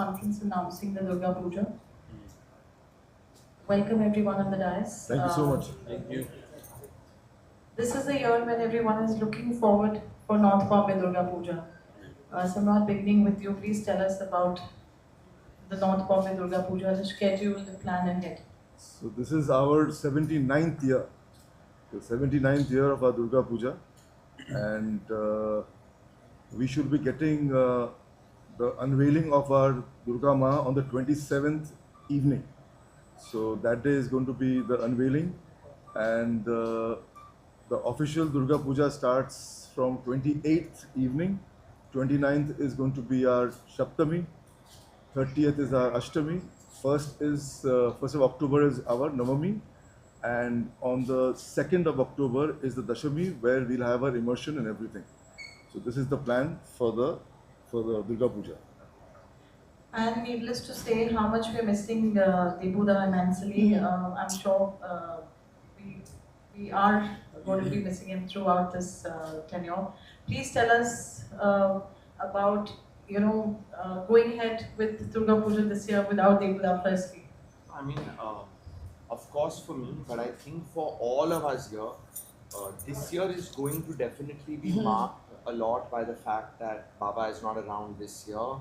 conference announcing the Durga Puja. Welcome everyone on the dais. Thank you so much. Thank you. This is the year when everyone is looking forward for North Bombay Durga Puja. Samrat, beginning with you, please tell us about the North Bombay Durga Puja, the schedule, the plan ahead. So this is our 79th year, the 79th year of our Durga Puja, and we should be getting the unveiling of our Durga Ma on the 27th evening. So that day is going to be the unveiling, and the official Durga Puja starts from 28th evening. 29th is going to be our Shaptami. 30th is our Ashtami. First of October is our Navami, and on the 2nd of October is the Dashami, where we'll have our immersion and everything. So this is the plan for the Durga Puja. And needless to say, how much we're missing Debuda and Ansali. I'm sure we are going to be missing him throughout this tenure. Please tell us about going ahead with Durga Puja this year without Debuda firstly. I mean, of course for me, but I think for all of us here, this year is going to definitely be marked a lot by the fact that Baba is not around this year.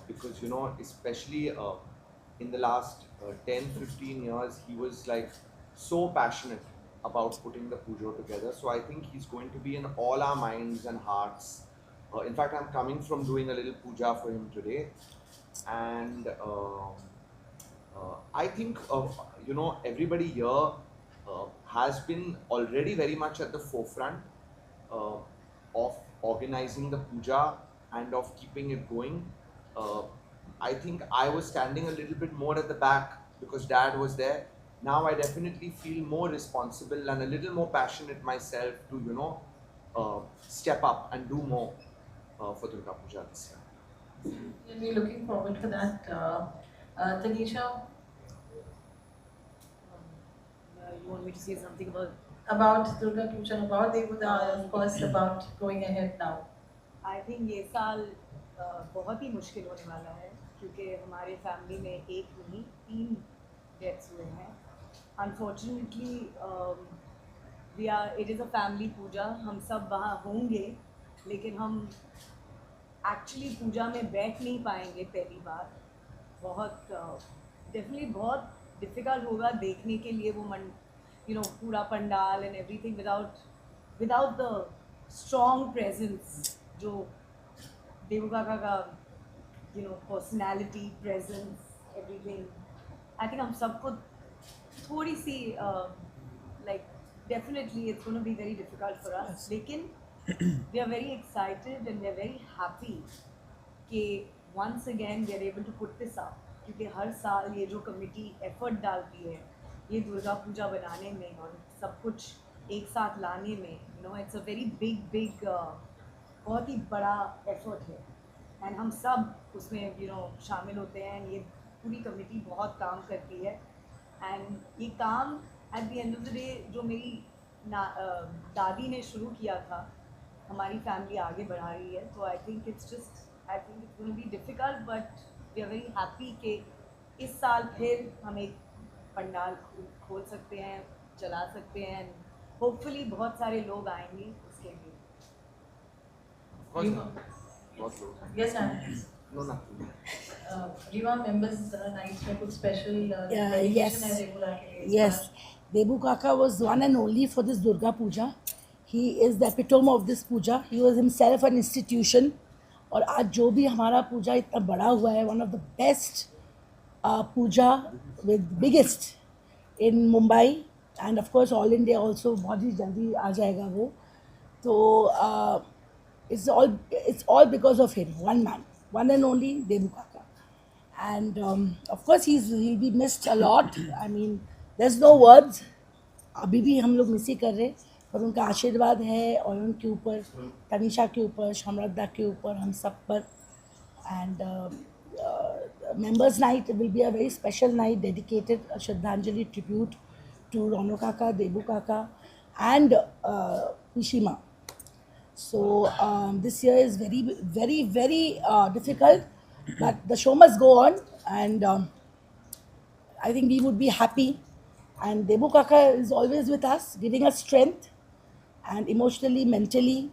Because especially in the last 10-15 years, he was like so passionate about putting the puja together. So I think he's going to be in all our minds and hearts. In fact, I'm coming from doing a little puja for him today, and I think everybody here has been already very much at the forefront of organizing the puja and of keeping it going. I think I was standing a little bit more at the back because Dad was there. Now I definitely feel more responsible and a little more passionate myself to step up and do more for Durga Puja this year. And we're looking forward for that. Tanisha, You want me to say something about Durga Puja, about Debuda, of course, about going ahead now. I think ये साल बहुत ही मुश्किल होने वाला है क्योंकि हमारे family में एक नहीं 3 डेथ्स हुए हैं unfortunately we are it is a family puja हम सब वहाँ होंगे लेकिन हम एक्चुअली पूजा में बैठ नहीं पाएंगे पहली बार बहुत डेफिनेटली बहुत डिफ़िकल्ट होगा देखने के लिए वो पूरा pandal and everything without the strong presence जो देवू काका का personality presence everything I think हम सबको थोड़ी सी like definitely it's gonna be very difficult for us लेकिन we are very excited and we are very happy कि once again we are able to put this up क्योंकि हर साल ये जो कमेटी एफर्ट डालती है ये दुर्गा पूजा बनाने में और सब कुछ एक साथ लाने में इट्स अ वेरी बिग बहुत ही बड़ा एफर्ट है एंड हम सब उसमें शामिल होते हैं ये पूरी कमेटी बहुत काम करती है एंड ये काम at the end of the day जो मेरी दादी ने शुरू किया था हमारी फैमिली आगे बढ़ा रही है तो I think it's gonna be difficult but we are very happy कि इस साल फिर हम एक पंडाल खोल सकते हैं चला सकते हैं होपफुली बहुत सारे लोग आएंगे उसके लिए Yes, Anand. No, nothing. Riva members nights में कुछ special yes. dedication है देबुदा के लिए. Yes, Debu Kaka was one and only for this Durga Puja. He is the epitome of this puja. He was himself an institution. और आज जो भी हमारा पूजा इतना बड़ा हुआ है, one of the best puja with biggest in Mumbai and of course all India also बहुत ही जल्दी आ जाएगा वो. तो it's all because of him, one man, one and only Debu Kaka. And of course he'll be missed a lot. I mean there's no words. अभी भी हम लोग miss ही कर रहे पर उनका आशीर्वाद है और उनके ऊपर तनिषा के ऊपर शामरदा के ऊपर हम सब पर. And members night will be a very special night dedicated a Shraddhanjali tribute to Rono Kaka, Debu Kaka and Pishima. So this year is very difficult But the show must go on, and I think we would be happy. And Debu Kaka is always with us, giving us strength and emotionally, mentally.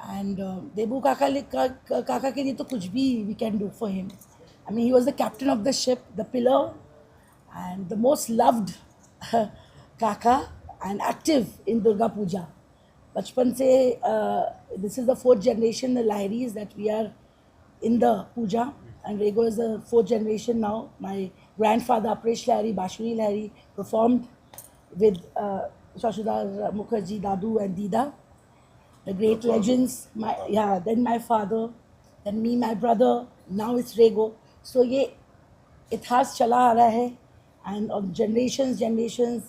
And Debu Kaka ke liye to kuch bhi we can do for him. I mean, he was the captain of the ship, the pillar, and the most loved Kaka, and active in Durga Puja. बचपन से this is the fourth generation, the Lahiris, that we are in the puja, and Rego is the fourth generation now. My grandfather Apresh Lahiri, Bashuri Lahiri, performed with Shashudar Mukherjee, Dadu and Dida, the great legends. Then my father, then me, my brother. Now it's Rego. So ये इतिहास चला आ रहा है, and on generations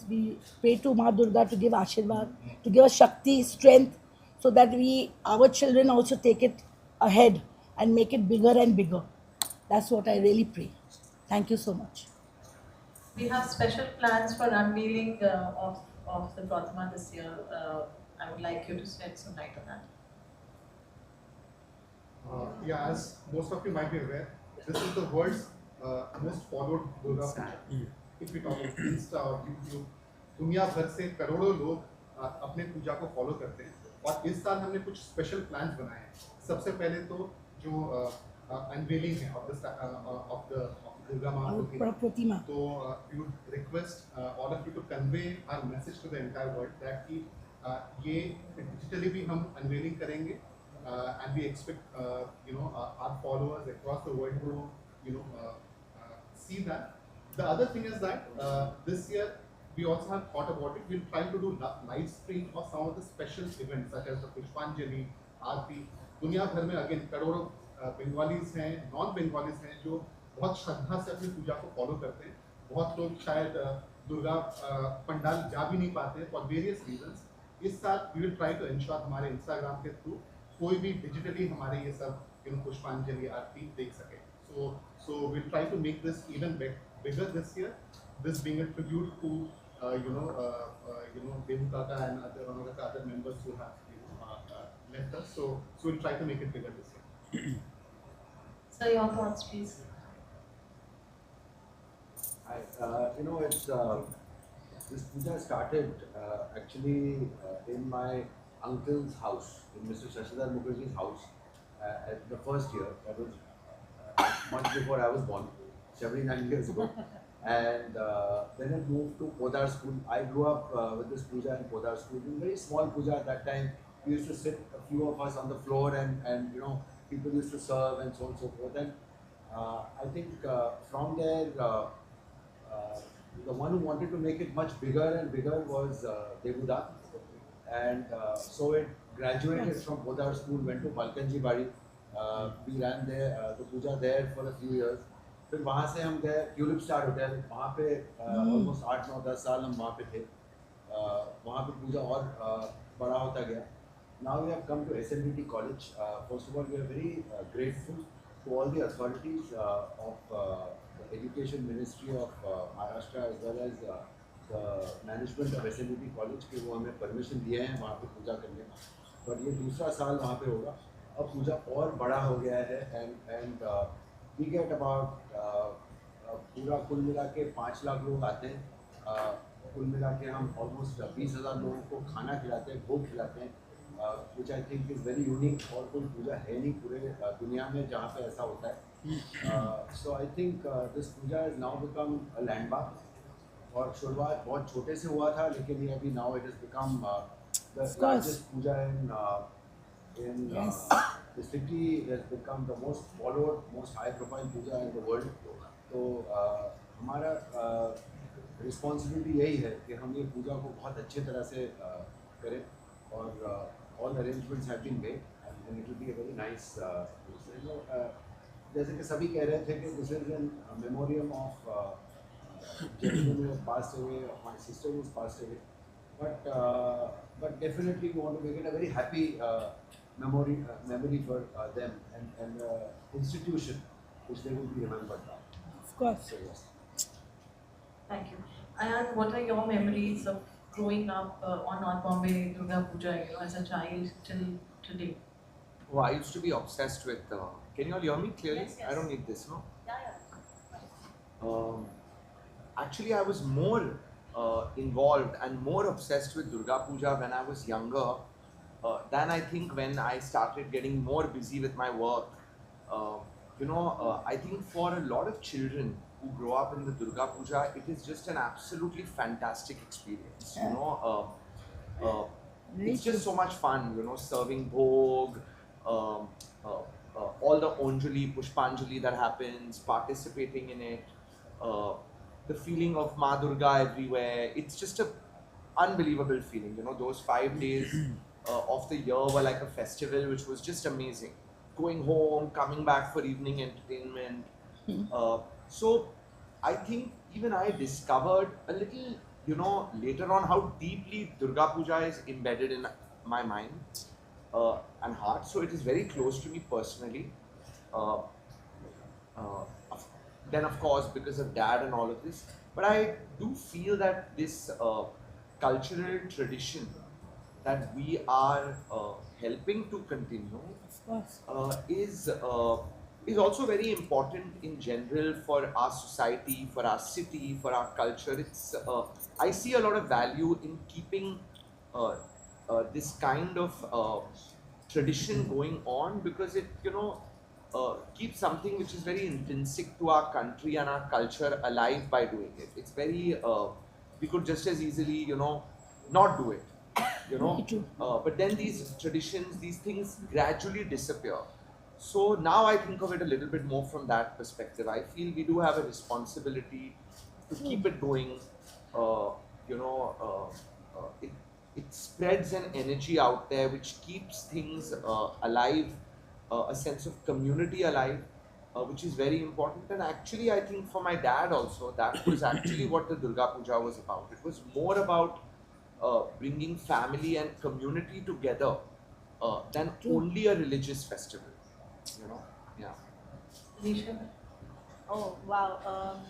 we pray to Ma Durga to give Ashirwad, to give us Shakti, strength, so that our children also take it ahead and make it bigger and bigger. That's what I really pray. Thank you so much. We have special plans for unveiling of the Pratma this year. I would like you to shed some light on that. Yeah, as most of you might be aware, this is the world's most followed Durga Puja. If we talk about Insta or YouTube, दुनिया भर से करोड़ों लोग अपने पूजा को follow करते हैं, और इस साल हमने कुछ स्पेशल प्लान्स बनाए हैं. सबसे पहले तो जो अनवेलिंग है ऑफ द दुर्गा माँ Pratima. तो we would request all of you to convey our message to the entire world that कि ये digitally भी हम unveiling करेंगे, and we expect our followers across the world to see that. The other thing is that this year we also have thought about it. We'll try to do live stream of some of the special events such as the Pushpanjali, आरती. दुनिया भर में again करोड़ों Bengalis हैं, non Bengalis हैं जो बहुत श्रद्धा से अपनी पूजा को फॉलो करते हैं. बहुत लोग शायद दुर्गा पंडाल जा भी नहीं पाते फॉर वेरियस रीजंस. इस साल we will try to ensure हमारे इंस्टाग्राम के थ्रू कोई भी डिजिटली हमारे ये सब पुष्पांजलि आरती देख सके. So we'll try to make this even bigger this year. This being a tribute to Devu Kaka and other members who have left us. So we'll try to make it bigger this year. So your thoughts, please. It's this puja started actually in my uncle's house, in Mr. Shashidhar Mukherjee's house, at the first year. That was much before I was born, 79 years ago. And then it moved to Podar School. I grew up with this puja in Podar School. It was a very small puja at that time. We used to sit, a few of us on the floor, and people used to serve and so on and so forth. And I think from there, the one who wanted to make it much bigger and bigger was Devuda. And so it graduated from Podar School, went to Balkanji Bari. We ran there, the puja there for a few years. फिर वहाँ से हम गए tulip star hotel, वहाँ पे almost 8, 9, 10 साल हम वहाँ पे थे. वहाँ पे पूजा और बड़ा होता गया. Now we have come to SNDT College. First of all, we are very grateful to all the authorities of the Education Ministry of Maharashtra as well as the management of SNDT College कि वो हमें permission दिए हैं वहाँ पे पूजा करने का. पर ये दूसरा साल वहाँ पे होगा. अब पूजा और बड़ा हो गया है, and we get about पूरा कुल मिला के 5 लाख लोग आते हैं. कुल मिला के हम ऑलमोस्ट 20,000 लोगों को खाना खिलाते हैं, भोग खिलाते हैं, which I think is very unique. और कोई पूजा है नहीं पूरे दुनिया में जहाँ पे ऐसा होता है. So I think this puja has now become a landmark. और शुरुआत बहुत छोटे से हुआ था, लेकिन ये अभी now it has become the largest puja in the city. Has become the most followed, most high-profile puja in the world. तो हमारा रिस्पॉन्सिबिलिटी यही है कि हम ये पूजा को बहुत अच्छे तरह से करें, और all arrangements have been made, and it will be a very nice. जैसे कि सभी कह रहे थे कि this is in memoriam of gentleman who has passed away, of my sister who has passed away, but definitely we want to make it a very happy memory for them and institution which they will be remembered now. Of course. So yes. Thank you. And what are your memories of growing up on North Bombay Durga Puja, as a child till today? Oh, I used to be obsessed with Can you all hear me clearly? Yes, yes. I don't need this, no? Yeah. Actually, I was more involved and more obsessed with Durga Puja when I was younger than I think when I started getting more busy with my work. I think for a lot of children who grow up in the Durga Puja, it is just an absolutely fantastic experience. It's just so much fun, serving bhog, um, all the Onjali, Pushpanjali that happens, participating in it, uh, the feeling of Ma Durga everywhere. It's just a unbelievable feeling. Those 5 days of the year were like a festival, which was just amazing. Going home, coming back for evening entertainment. So I think even I discovered a little, later on how deeply Durga Puja is embedded in my mind and heart. So it is very close to me personally. Uh, of- then, of course, because of dad and all of this. But I do feel that this cultural tradition that we are helping to continue Of course. Is also very important in general for our society, for our city, for our culture. I see a lot of value in keeping uh, this kind of tradition going on because it keeps something which is very intrinsic to our country and our culture alive by doing it. It's very we could just as easily not do it. Very true. But then these traditions, these things gradually disappear. So now I think of it a little bit more from that perspective. I feel we do have a responsibility to keep it going. Uh, it spreads an energy out there which keeps things alive, a sense of community alive, which is very important. And actually, I think for my dad also, that was actually what the Durga Puja was about. It was more about bringing family and community together than only a religious festival. Yeah. Nisha? Oh wow.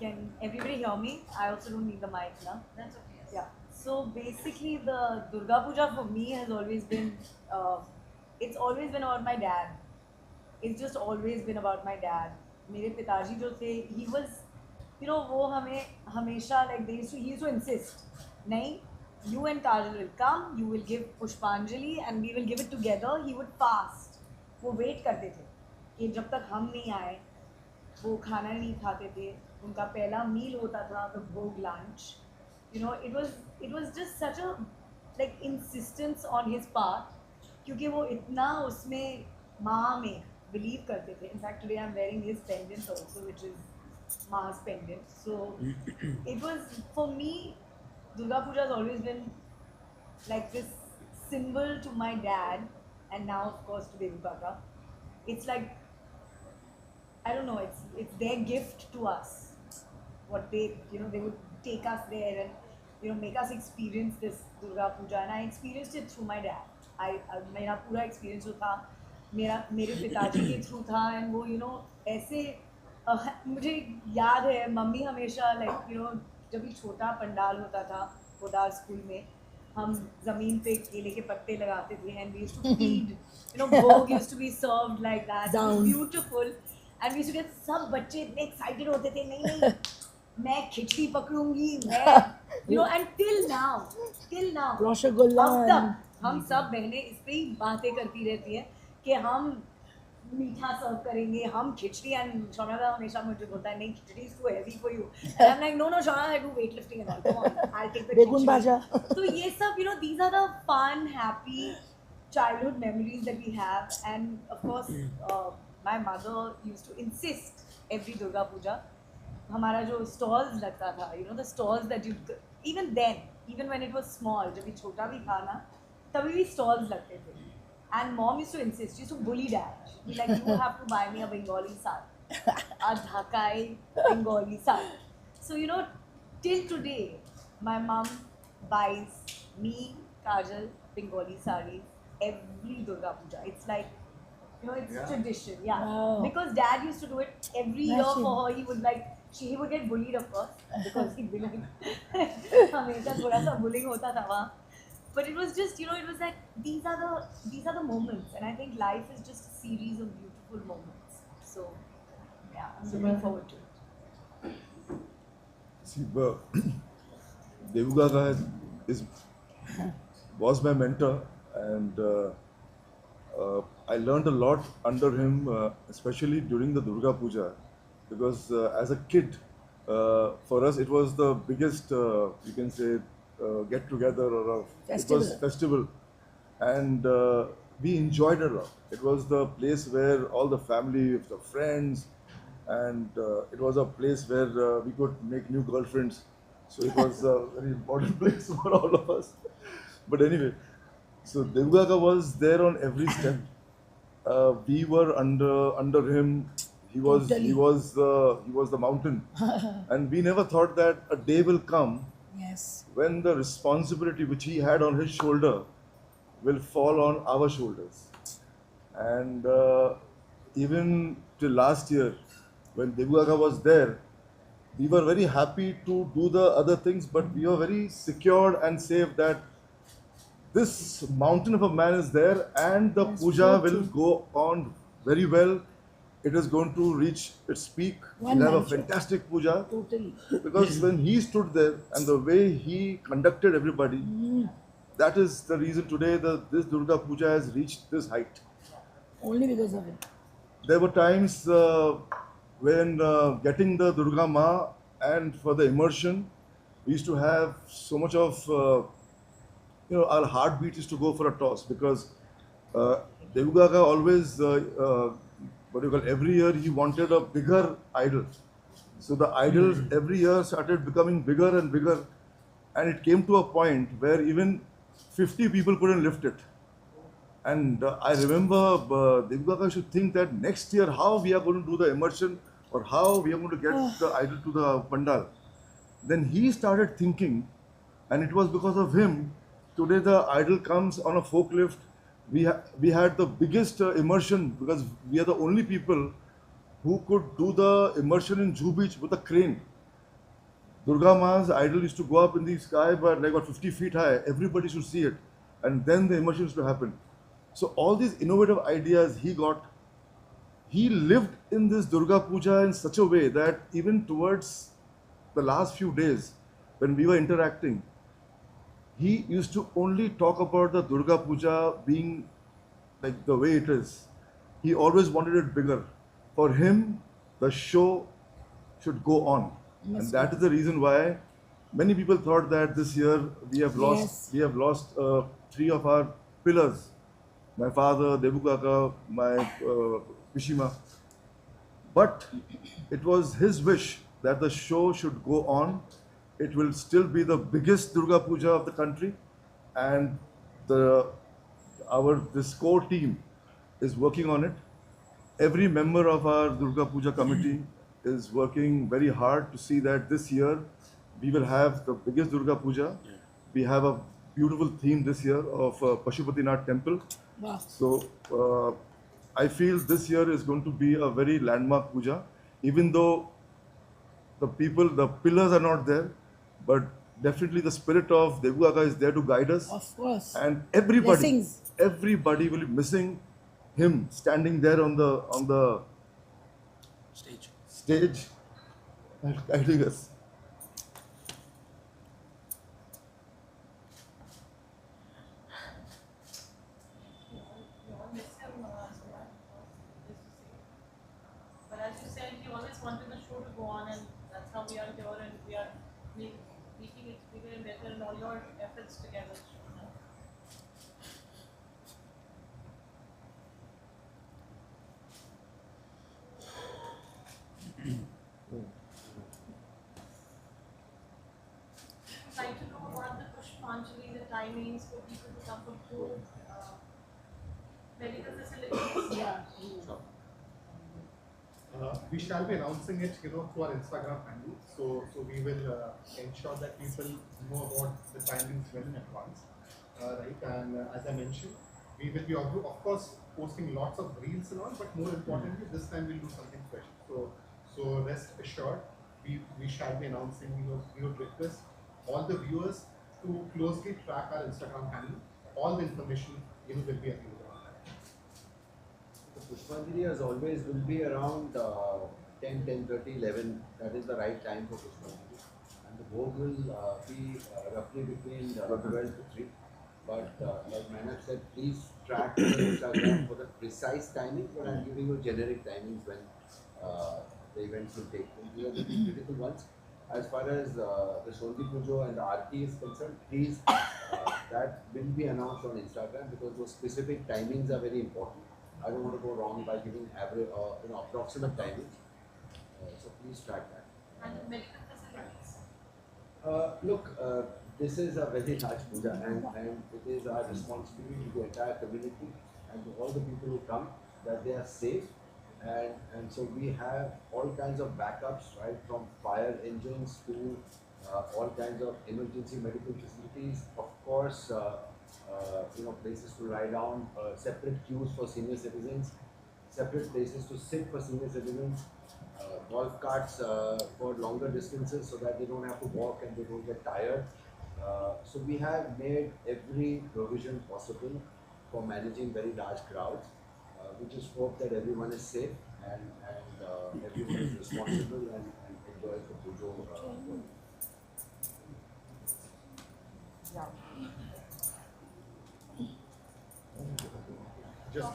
Can everybody hear me? I also don't need the mic now. That's okay. Yeah. So basically, the Durga Puja for me has always been, it's always been about my dad. It's just always been about my dad. मेरे पिताजी जो थे, he was, वो हमें हमेशा like he used to insist, नहीं, you and Kajal will come, you will give Pushpanjali and we will give it together. He would fast. वो wait करते थे कि जब तक हम नहीं आए, वो खाना नहीं खाते थे. उनका पहला meal होता था the भोग lunch. It was just such a like insistence on his part क्योंकि वो इतना उसमें माँ में believe करते थे. In fact, today I'm wearing his pendant also, which is Ma's pendant. So it was, for me, Durga Puja has always been like this symbol to my dad, and now of course to Devi Kaka. It's like, I don't know, it's their gift to us. What they would take us there and make us experience this Durga Puja, and I experienced it through my dad. मेरा पूरा experience जो था मेरे पिताजी के through था, and वो ऐसे मुझे याद है मम्मी हमेशा जब भी छोटा पंडाल होता था पोदार स्कूल में, हम जमीन पे केले के पत्ते लगाते थे and we used to feed bhog used to be served like that, beautiful, and we used to get, सब बच्चे इतने एक्साइटेड होते थे, नहीं मैं खिचड़ी पकड़ूंगी, मैं एंड टिल नाउ रसगुल्ला, अब तक हम सब बहनें इस पे ही बातें करती रहती हैं कि हम मीठा सर्व करेंगे, हम खिचड़ी, एंड शौनदा हमेशा मुझे बोलता है नहीं khichdi is too heavy for you, and I am like no Shaunda, I do weight lifting and all, come on I take the begun bhaja. तो ये सब these are the fun happy childhood memories that we have, and of course my mother used to insist every Durga Puja हमारा जो stalls लगता था, the stalls that you, even when it was small, जब ये छोटा भी था ना तभी भी stalls लगते थे, and mom used to insist, she used to bully dad, she'd be like, you have to buy me a Bengali sari, a Dhakai Bengali sari. So till today my mom buys me, Kajal, Bengali saris every Durga Puja. It's like it's tradition, yeah. Wow. Because dad used to do it every year Imagine. for her. He would get bullied, of course, because he'd be like, हमेशा थोड़ा सा bullying होता था वहाँ. But it was just, it was like these are the moments, and I think life is just a series of beautiful beautiful moments. So yeah, I'm looking forward to it. See, Devu Gaga was my mentor, and I learned a lot under him, especially during the Durga Puja, because as a kid, for us it was the biggest, you can say, get together or it was festival, and we enjoyed it a lot. It was the place where all the family, the friends, and it was a place where we could make new girlfriends. So it was a very important place for all of us. But anyway, so Devu Gaga was there on every step. We were under him. He was Totally. he was the mountain, and we never thought that a day will come Yes. when the responsibility which he had on his shoulder will fall on our shoulders. And even till last year, when Devu Gaga was there, we were very happy to do the other things, but we were very secured and safe that this mountain of a man is there, and the Yes, puja so will true. go on very well. It is going to reach its peak. One We'll have a man show. fantastic puja. Totally. Because when he stood there and the way he conducted everybody, that is the reason today that this Durga Puja has reached this height. Only because of him. There were times when getting the Durga Ma and for the immersion, we used to have so much of, our heartbeat used to go for a toss because Devu Gaga always, what do you call, every year he wanted a bigger idol. So the idols every year started becoming bigger and bigger, and it came to a point where even 50 people couldn't lift it. And I remember Devu Gaga should think that next year how we are going to do the immersion or how we are going to get the idol to the pandal. Then he started thinking, and it was because of him. Today the idol comes on a forklift. We had the biggest immersion because we are the only people who could do the immersion in Juhu Beach with a crane. Durga Ma's idol used to go up in the sky, but like about 50 feet high. Everybody should see it, and then the immersion used to happen. So all these innovative ideas he got, he lived in this Durga Puja in such a way that even towards the last few days, when we were interacting, he used to only talk about the Durga Puja being like the way it is. He always wanted it bigger. For him, the show should go on. And that is the reason why many people thought that this year we have lost three of our pillars. My father, Devu Gaga, my Pishima. But it was his wish that the show should go on. It will still be the biggest Durga Puja of the country, and this core team is working on it. Every member of our Durga Puja committee is working very hard to see that this year we will have the biggest Durga Puja. We have a beautiful theme this year of Pashupatinath temple. Wow. So I feel this year is going to be a very landmark puja, even though the pillars are not there, but definitely the spirit of Devu Gaga is there to guide us. Of course. And Blessings. everybody will be missing him standing there on the stage and guiding us. But as you said, you always wanted the show to go on, and that's how we are here, and we are making it bigger and better, and all your efforts together. I'd like to know about the Pushpanjali, the timings for people to come from home, medical facilities. Yeah. We shall be announcing it, through our Instagram handle. So we will ensure that people know about the timings well in advance, right? And as I mentioned, we will be also, of course, posting lots of reels and all, but more importantly, this time we'll do something special. So rest assured, we shall be announcing. We would request all the viewers to closely track our Instagram handle. All the information will be available on that. Pushpanjali as always will be around 10, 10:30, 11. That is the right time for Pushpanjali. And the Bhog will be roughly between 12 to 3. But like Manak said, please track the Instagram for the precise timing. But I'm giving you generic timings when the events will take place. These are the two critical ones. As far as the Shondi Pujo and the Aarti is concerned, please, that will be announced on Instagram because those specific timings are very important. I don't want to go wrong by giving average or approximate timings. So please track that. And the medical facilities. Look, this is a very large puja, and it is our responsibility to the entire community and to all the people who come that they are safe. And so we have all kinds of backups, right, from fire engines to all kinds of emergency medical facilities. Of course, places to lie down, separate queues for senior citizens, separate places to sit for senior citizens, golf carts for longer distances so that they don't have to walk and they don't get tired. So we have made every provision possible for managing very large crowds. We just hope that everyone is safe and everyone is responsible and enjoys the pujo. Just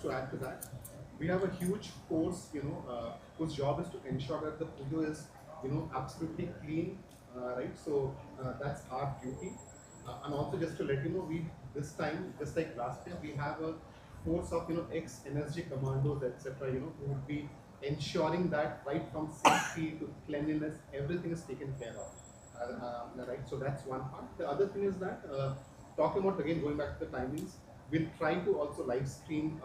to add to that, we have a huge force, whose job is to ensure that the pujo is, absolutely clean, right? So that's our duty. And also just to let you know, we this time, just like last year, we have a force of ex-NSG commandos, etc. Who would be ensuring that right from safety to cleanliness, everything is taken care of. Right. So that's one part. The other thing is that talking about again going back to the timings, we'll try to also live stream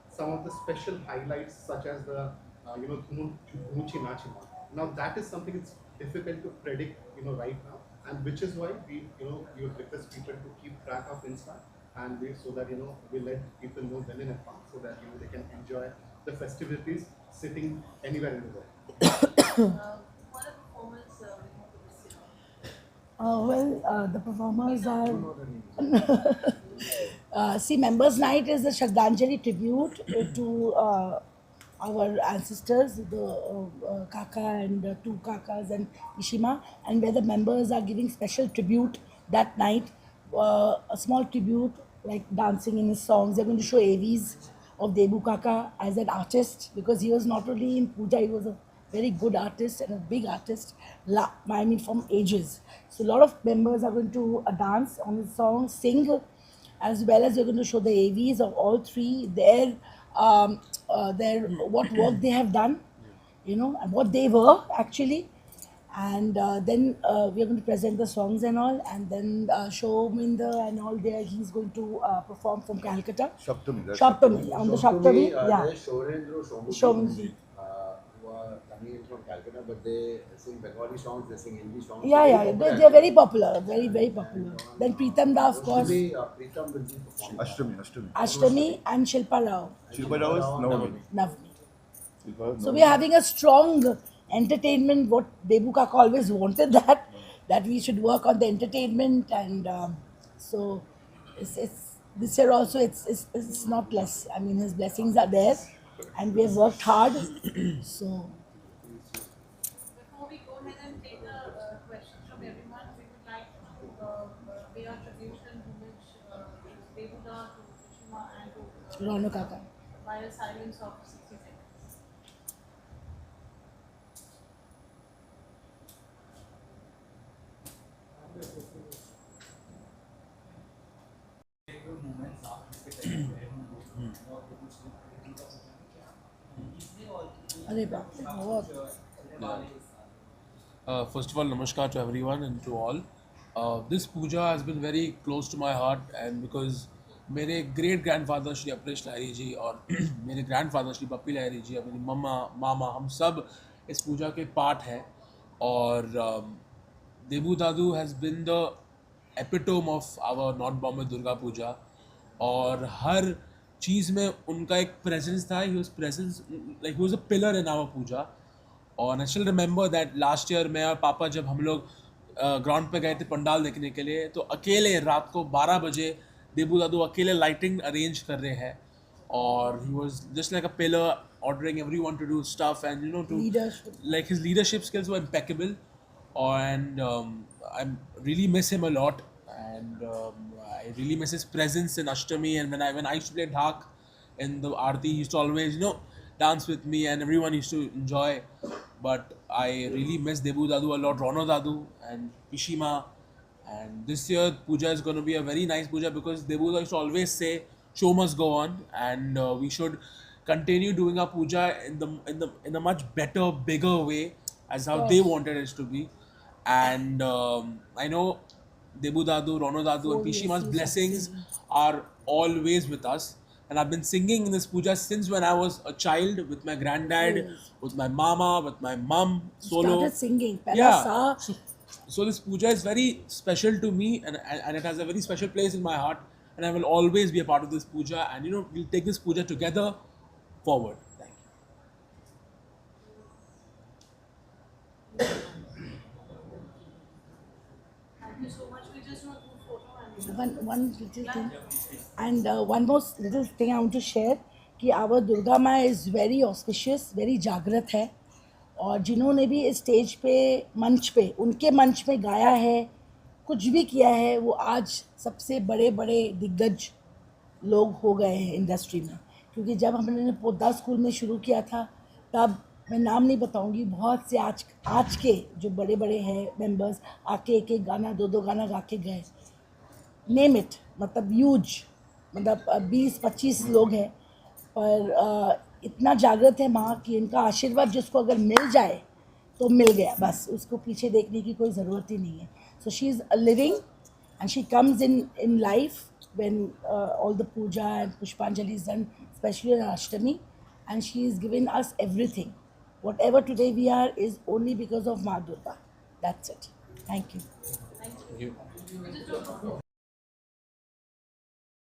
some of the special highlights such as the Dhumuchi Nachima. Now that is something it's difficult to predict right now, and which is why we we would request people to keep track of Insta and so that we let people know well in advance so that they can enjoy the festivities sitting anywhere in the world. What are performers we hope to this year? The performers are. See, Members' Night is the Shraddhanjali tribute to our ancestors, the Kaka and two Kakas and Ishima, and where the members are giving special tribute that night. A small tribute like dancing in his songs. They're going to show AVs of Debu Kaka as an artist because he was not only in puja, he was a very good artist and a big artist, from ages. So a lot of members are going to dance on his song, sing, as well as we're going to show the AVs of all three, their what work they have done, and what they were actually. And then we are going to present the songs and all, and then Shominder and all there, he's going to perform from Calcutta. Shaptami, on the Shaptami, yeah. There's Shorendra, Shomji. who are coming in from Calcutta, but they sing Bengali songs, they sing Hindi songs. Yeah, they're very popular, very, very popular. Then Pritam Da, of course. Pritam will be performing. Ashtami and Shilpa Rao. Shilpa Rao is Navni. So we are having a strong entertainment, what Debu Kaka always wanted, that we should work on the entertainment, and so it's this year also it's not less. I mean, his blessings are there and we have worked hard. So Before we go ahead and take the questions from everyone, we would like to pay our tribute and homage to Devuda, to Ishima and to Rano Kaka. by a silence of 60 seconds. Arey baap re, bahut. First of all, namaskar to everyone and to all. This puja has been very close to my heart, and because मेरे great grandfather Shri Aparesh Lahiri जी और मेरे grandfather Shri पप्पी लाहिरी जी और मेरी मम्मा मामा हम सब इस पूजा के part हैं. और Debu dadu has been the epitome of our north Bombay Durga puja, और हर चीज़ में उनका एक प्रेजेंस था. He was a pillar in our puja. और I still remember that last year मैं और पापा जब हम लोग ग्राउंड पे गए थे पंडाल देखने के लिए, तो अकेले रात को 12 बजे देबू दादू अकेले लाइटिंग अरेंज कर रहे हैं or he was just like a pillar, ordering everyone to do stuff, and to Leadership. like his leadership skills were impeccable, and I really miss him a lot, and I really miss his presence in Ashtami. And when I used to play Dhak in the Aarti, he used to always dance with me, and everyone used to enjoy. But I really miss Debu Dadu a lot, Rono Dadu and Pishima. And this year puja is going to be a very nice puja, because Debu used to always say show must go on, and we should continue doing our puja in a much better, bigger way, as how they wanted it to be. And I know Debu Dadu, Rono Dadu, and 4 years Pishima's he was blessings singing. are always with us. And I've been singing in this puja since when I was a child, with my granddad, with my mama, with my mum, solo. Started singing. Pehla Yeah. sa So this puja is very special to me, and it has a very special place in my heart, and I will always be a part of this puja, and we'll take this puja together forward. Thank you. Thank you so much. We just want to photo and one little thing, and one more little thing I want to share कि our Durga माँ is very auspicious, very जागृत है, और जिन्होंने भी इस stage पे, मंच पे, उनके मंच में गाया है, कुछ भी किया है, वो आज सबसे बड़े बड़े दिग्गज लोग हो गए हैं इंडस्ट्री में. क्योंकि जब हमने पोद्दार स्कूल में शुरू किया था, तब मैं नाम नहीं बताऊंगी, बहुत से आज के जो बड़े बड़े हैं मेंबर्स आके एक एक गाना, दो गाना गा के गए. नेम इट, मतलब ह्यूज, मतलब 20-25 लोग हैं, पर इतना जागृत है माँ कि इनका आशीर्वाद जिसको अगर मिल जाए तो मिल गया, बस उसको पीछे देखने की कोई ज़रूरत ही नहीं है. So she is living and she comes in life when all the puja and Pushpanjali is done, especially on Ashtami, and she is given us everything. Whatever today we are is only because of Ma Durga. That's it. Thank you. Thank you.